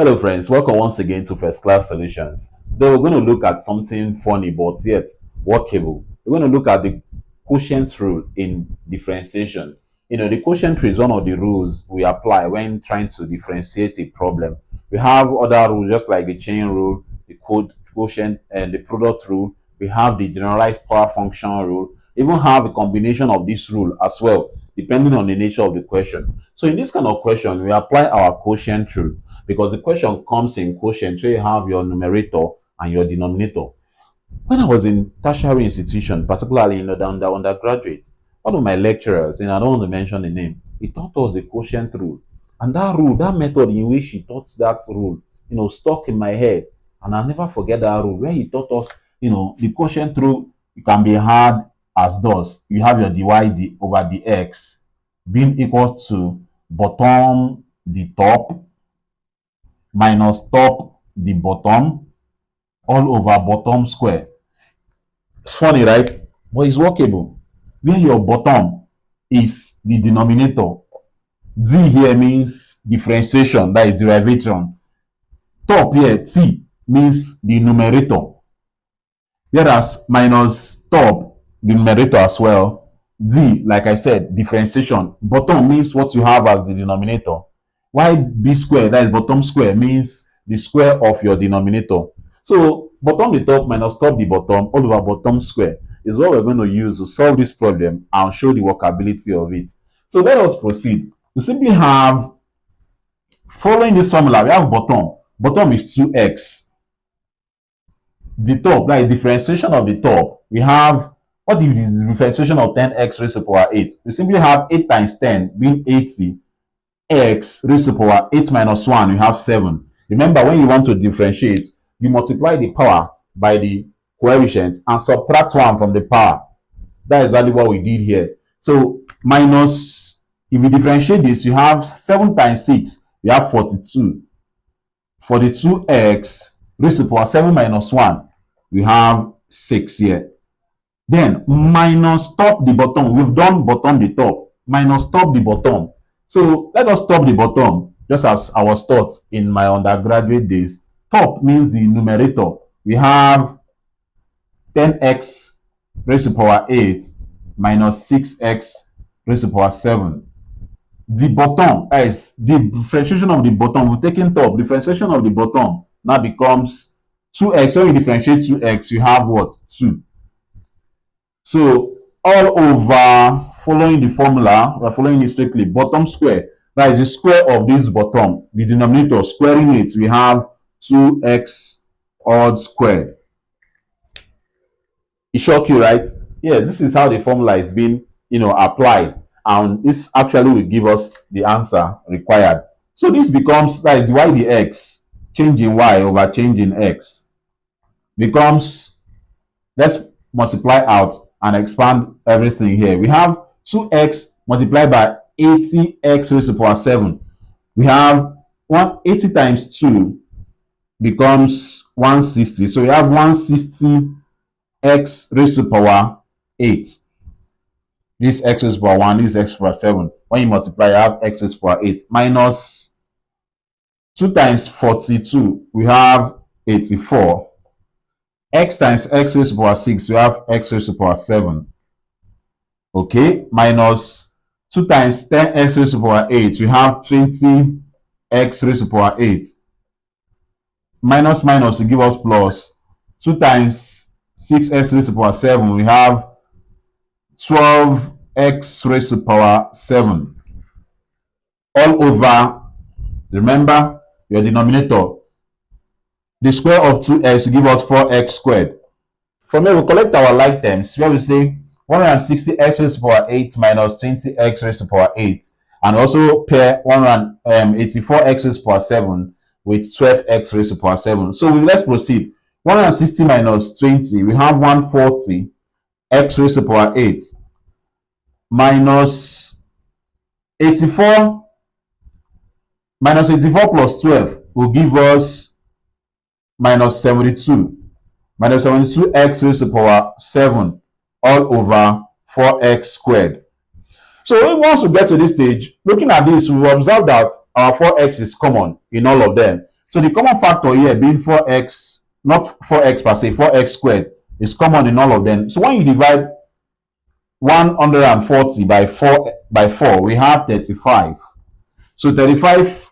Hello friends, welcome once again to First Class Solutions. Today we're going to look at something funny but yet workable. We're going to look at the quotient rule in differentiation. The quotient rule is one of the rules we apply when trying to differentiate a problem. We have other rules just like the chain rule, the quotient and the product rule. We have the generalized power function rule. Even have a combination of this rule as well, depending on the nature of the question. So in this kind of question, we apply our quotient rule because the question comes in quotient where you have your numerator and your denominator. When I was in tertiary institution, particularly in the undergraduate, one of my lecturers, and I don't want to mention the name, he taught us the quotient rule. And that rule, that method in which he taught that rule, stuck in my head. And I'll never forget that rule where he taught us, the quotient rule it can be hard as thus. You have your dy over dx being equal to bottom the top minus top the bottom all over bottom square. It's funny, right? But it's workable. Where your bottom is the denominator. D here means differentiation, that is derivation. Top here, T, means the numerator. Whereas minus top, the numerator as well. D, like I said, differentiation. Bottom means what you have as the denominator. Why b square, that is bottom square, means the square of your denominator. So bottom the top minus top the bottom all over bottom square is what we're going to use to solve this problem and show the workability of it. So let us proceed. We simply have, following this formula, we have bottom. Bottom is 2x. The top, that is differentiation of the top. We have, what if it is the differentiation of 10x raised to the power 8? We simply have 8 times 10 being 80. X raised to the power 8 minus 1, you have 7. Remember, when you want to differentiate, you multiply the power by the coefficient and subtract 1 from the power. That is exactly what we did here. So minus, if you differentiate this, you have 7 times 6, you have 42. 42x raised to the power 7 minus 1, we have 6 here. Then minus top the bottom. We've done bottom the top. Minus top the bottom. So let us top the bottom, just as I was taught in my undergraduate days. Top means the numerator. We have 10x raised to the power 8 minus 6x raised to the power 7. The bottom, that is the differentiation of the bottom. We've taken top. Differentiation of the bottom now becomes 2x. When you differentiate 2x, you have what? 2. So all over, following the formula, we're following it strictly. Bottom square, that is the square of this bottom. The denominator, squaring it, we have 2x odd squared. It shocked you, right? Yes, this is how the formula is being, applied. And this actually will give us the answer required. So this becomes, that is y dx, changing y over changing x, becomes, let's multiply out and expand everything here. We have 2x multiplied by 80x raised to the power 7. We have 180 times 2 becomes 160. So we have 160x raised to the power 8. This x raised to the power 1, this x power 7. When you multiply, you have x raised to the power 8 minus 2 times 42. We have 84. X times x raised to the power 6, we have x raised to the power 7. Okay, minus 2 times 10x raised to the power 8, we have 20x raised to the power 8. Minus minus to give us plus. 2 times 6x raised to the power 7, we have 12x raised to the power 7. All over, remember, your denominator. The square of 2x will give us 4x squared. From here, we collect our like terms where we say 160x raised to the power 8 minus 20x raised to the power 8. And also pair 184x raised to the power 7 with 12x raised to the power 7. So let's proceed. 160 minus 20, we have 140x raised to the power 8 minus 84 plus 12 will give us minus 72. Minus 72x raised to the power 7 all over 4x squared. So once we get to this stage, looking at this, we will observe that our 4x is common in all of them. So the common factor here being 4x, not 4x per se, 4x squared is common in all of them. So when you divide 140 by 4, we have 35. So 35,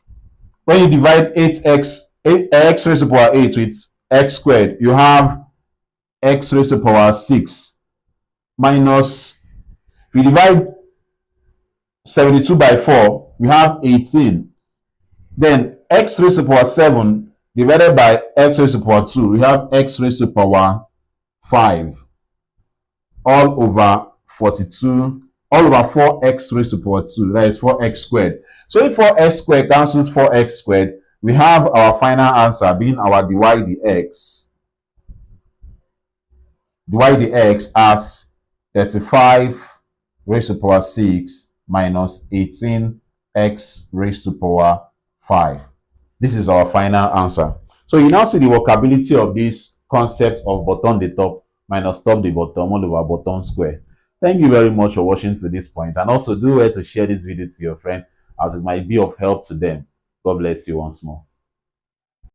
when you divide 8x raised to the power 8 with x squared, you have x raised to the power 6 minus, if you divide 72 by 4, we have 18. Then x raised to the power 7 divided by x raised to the power 2, we have x raised to the power 5 all over 42, all over 4x raised to the power 2, that is 4x squared. So if 4x squared cancels 4x squared, we have our final answer being our dy dx as 35 raised to the power 6 minus 18x raised to the power 5. This is our final answer. So you now see the workability of this concept of bottom the top minus top the bottom all over bottom square. Thank you very much for watching to this point, and also do well to share this video to your friend as it might be of help to them. God bless you once more.